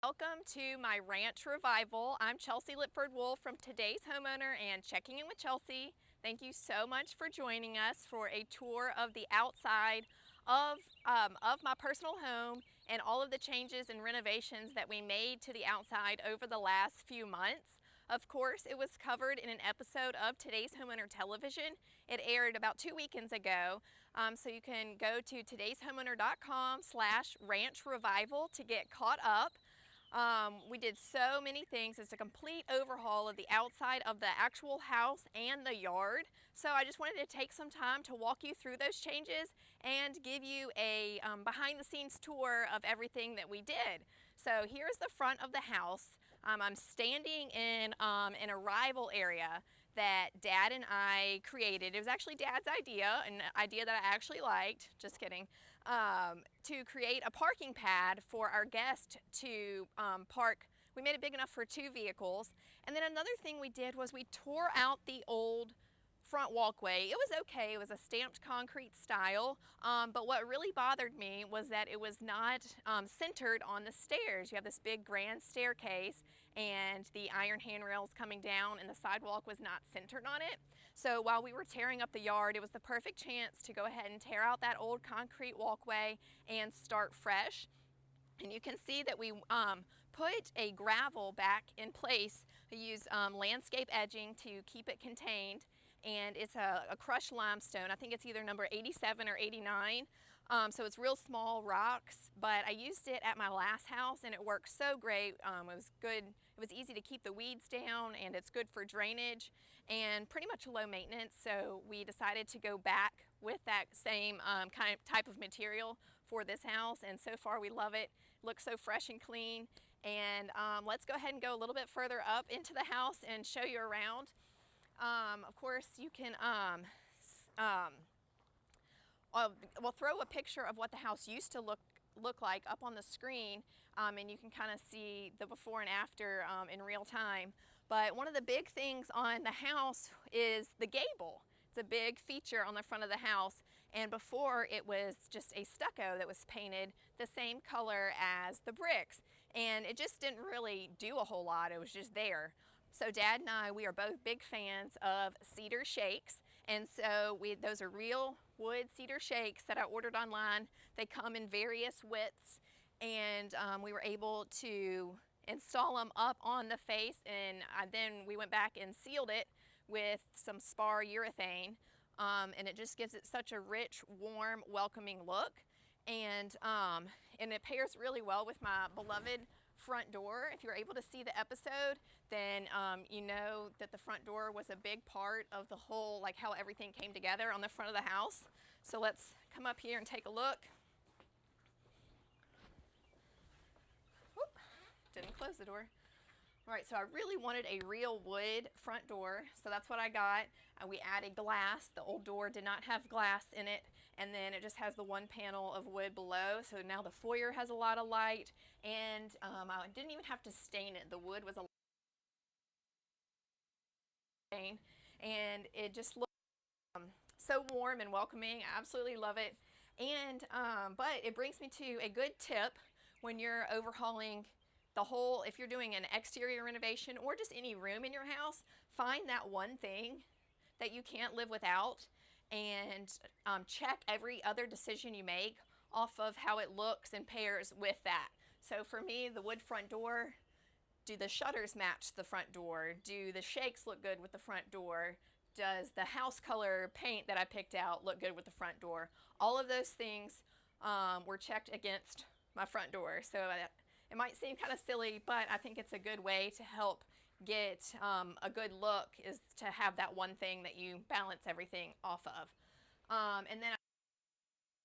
Welcome to my ranch revival. I'm Chelsea Lipford-Wolf from Today's Homeowner and Checking In with Chelsea. Thank you so much for joining us for a tour of the outside of my personal home and all of the changes and renovations that we made to the outside over the last few months. Of course, it was covered in an episode of Today's Homeowner Television. It aired about 2 weekends ago. So you can go to todayshomeowner.com/ranch revival to get caught up. We did so many things. It's a complete overhaul of the outside of the actual house and the yard. So I just wanted to take some time to walk you through those changes and give you a behind the scenes tour of everything that we did. So here's the front of the house. I'm standing in an arrival area that Dad and I created. It was actually Dad's idea, an idea that I actually liked, just kidding, to create a parking pad for our guests to park. We made it big enough for 2 vehicles. And then another thing we did was we tore out the old front walkway. It was okay, it was a stamped concrete style, but what really bothered me was that it was not centered on the stairs. You have this big grand staircase and the iron handrails coming down and the sidewalk was not centered on it. So while we were tearing up the yard, it was the perfect chance to go ahead and tear out that old concrete walkway and start fresh. And you can see that we put a gravel back in place. We use landscape edging to keep it contained, and it's a crushed limestone. I think it's either number 87 or 89. So it's real small rocks, but I used it at my last house and it worked so great. It was good. It was easy to keep the weeds down, and it's good for drainage and pretty much low maintenance. So we decided to go back with that same type of material for this house, and so far we love it. It looks so fresh and clean. And let's go ahead and go a little bit further up into the house and show you around. Of course, you can we'll throw a picture of what the house used to look like up on the screen, and you can kind of see the before and after in real time. But one of the big things on the house is the gable. It's a big feature on the front of the house, and before it was just a stucco that was painted the same color as the bricks, and it just didn't really do a whole lot. It was just there. So Dad and I, we are both big fans of cedar shakes, and so those are real wood cedar shakes that I ordered online. They come in various widths, and we were able to install them up on the face, and then we went back and sealed it with some spar urethane, and it just gives it such a rich, warm, welcoming look. And it pairs really well with my beloved front door. If you're able to see the episode, then you know that the front door was a big part of the whole, like how everything came together on the front of the house. So let's come up here and take a look. Whoop, didn't close the door. All right, so I really wanted a real wood front door, so that's what I got. We added glass. The old door did not have glass in it, and then it just has the one panel of wood below, so now the foyer has a lot of light, and I didn't even have to stain it. The wood was a stain, and it just looked so warm and welcoming. I absolutely love it. And but it brings me to a good tip when you're overhauling the whole, if you're doing an exterior renovation or just any room in your house, find that one thing that you can't live without, and check every other decision you make off of how it looks and pairs with that. So for me, the wood front door, do the shutters match the front door? Do the shakes look good with the front door? Does the house color paint that I picked out look good with the front door? All of those things were checked against my front door. So it might seem kind of silly, but I think it's a good way to help get a good look, is to have that one thing that you balance everything off of. And then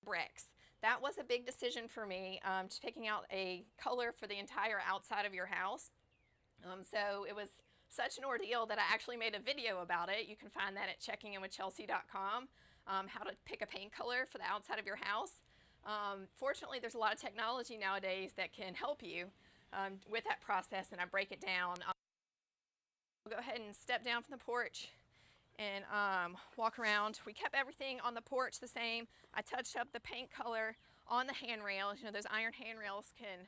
bricks. That was a big decision for me, just picking out a color for the entire outside of your house. So it was such an ordeal that I actually made a video about it. You can find that at checkinginwithchelsea.com, how to pick a paint color for the outside of your house. Fortunately, there's a lot of technology nowadays that can help you with that process, and I break it down. We'll go ahead and step down from the porch and walk around. We kept everything on the porch the same. I touched up the paint color on the handrails. You know, those iron handrails can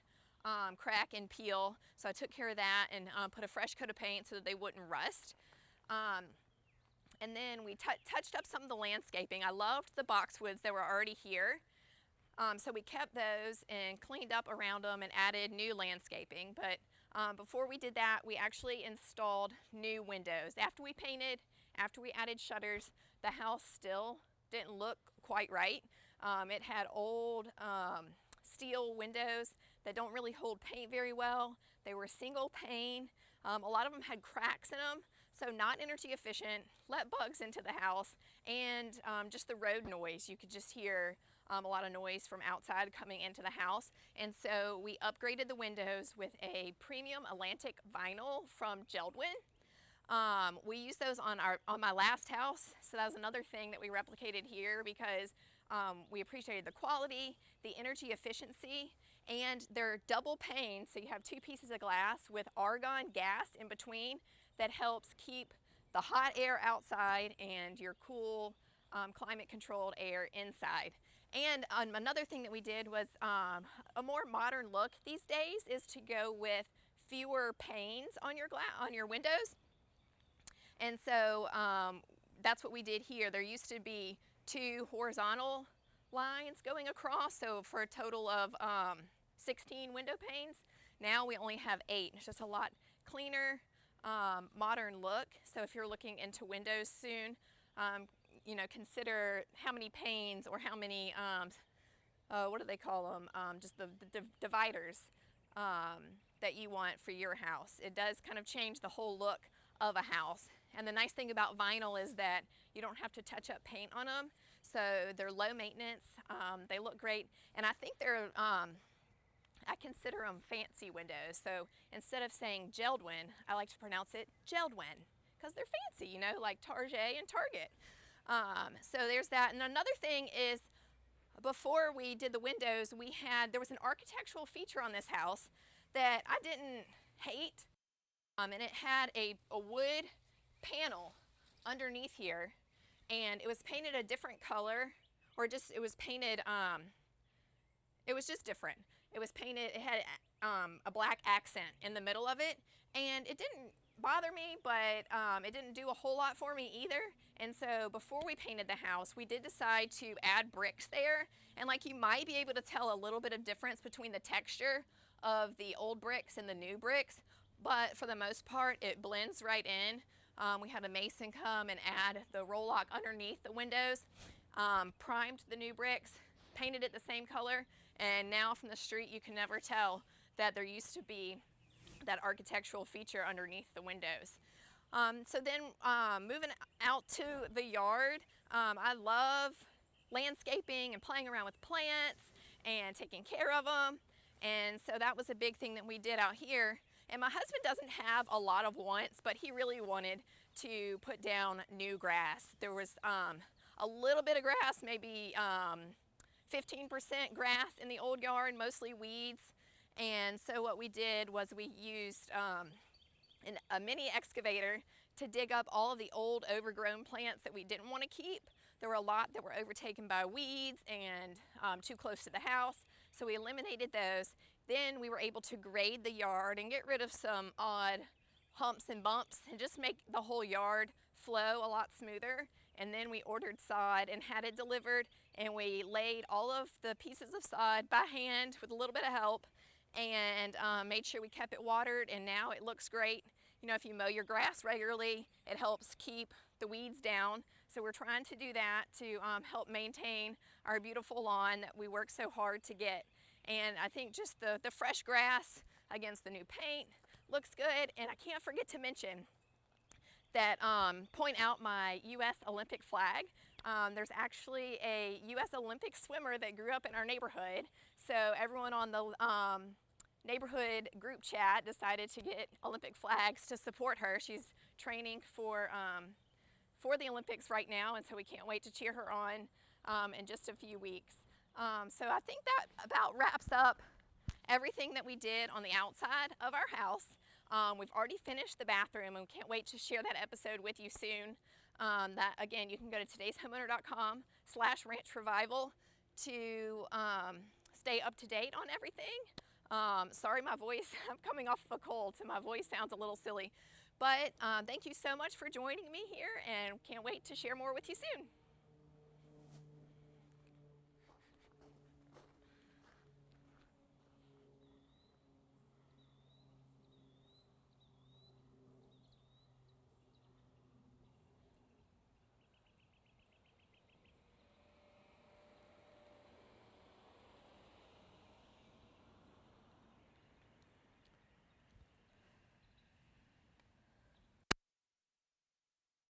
crack and peel. So I took care of that and put a fresh coat of paint so that they wouldn't rust. And then we touched up some of the landscaping. I loved the boxwoods that were already here. So we kept those and cleaned up around them and added new landscaping. But before we did that, we actually installed new windows. After we painted, after we added shutters, the house still didn't look quite right. It had old steel windows that don't really hold paint very well. They were single pane. A lot of them had cracks in them, so not energy efficient, let bugs into the house, and just the road noise. You could just hear a lot of noise from outside coming into the house. And so we upgraded the windows with a premium Atlantic vinyl from Geldwin. We used those on my last house, so that was another thing that we replicated here because we appreciated the quality, the energy efficiency, and they're double pane, so you have two pieces of glass with argon gas in between that helps keep the hot air outside and your cool climate controlled air inside. And another thing that we did was a more modern look these days is to go with fewer panes on your windows. And so that's what we did here. There used to be 2 horizontal lines going across, so for a total of 16 window panes. Now we only have 8. It's just a lot cleaner, modern look. So if you're looking into windows soon, you know, consider how many panes or how many, what do they call them? Just the dividers that you want for your house. It does kind of change the whole look of a house. And the nice thing about vinyl is that you don't have to touch up paint on them. So they're low maintenance, they look great. And I think they're, I consider them fancy windows. So instead of saying Geldwin, I like to pronounce it Geldwin because they're fancy, you know, like Target and Target. So there's that. And another thing is, before we did the windows, there was an architectural feature on this house that I didn't hate. And it had a wood panel underneath here, and it was painted a different color, or it was painted, it was just different. It was painted, it had a black accent in the middle of it, and it didn't bother me, but it didn't do a whole lot for me either. And so before we painted the house, we did decide to add bricks there, and like you might be able to tell a little bit of difference between the texture of the old bricks and the new bricks, but for the most part it blends right in. We had a mason come and add the roll-lock underneath the windows, primed the new bricks, painted it the same color, and now from the street you can never tell that there used to be that architectural feature underneath the windows. So then moving out to the yard, I love landscaping and playing around with plants and taking care of them, and so that was a big thing that we did out here. And my husband doesn't have a lot of wants, but he really wanted to put down new grass. There was a little bit of grass, maybe 15% grass in the old yard, mostly weeds. And so what we did was we used a mini excavator to dig up all of the old overgrown plants that we didn't want to keep. There were a lot that were overtaken by weeds and too close to the house, so we eliminated those. Then we were able to grade the yard and get rid of some odd humps and bumps and just make the whole yard flow a lot smoother. And then we ordered sod and had it delivered, and we laid all of the pieces of sod by hand with a little bit of help, and made sure we kept it watered, and now it looks great. You know, if you mow your grass regularly, it helps keep the weeds down. So we're trying to do that to help maintain our beautiful lawn that we work so hard to get. And I think just the fresh grass against the new paint looks good. And I can't forget to mention that, point out my U.S. Olympic flag. There's actually a U.S. Olympic swimmer that grew up in our neighborhood. So everyone on the neighborhood group chat decided to get Olympic flags to support her. She's training for the Olympics right now, and so we can't wait to cheer her on in just a few weeks. So I think that about wraps up everything that we did on the outside of our house. We've already finished the bathroom, and we can't wait to share that episode with you soon. That again, you can go to todayshomeowner.com/ranchrevival to stay up to date on everything. Sorry, my voice, I'm coming off of a cold, so my voice sounds a little silly. But thank you so much for joining me here, and can't wait to share more with you soon.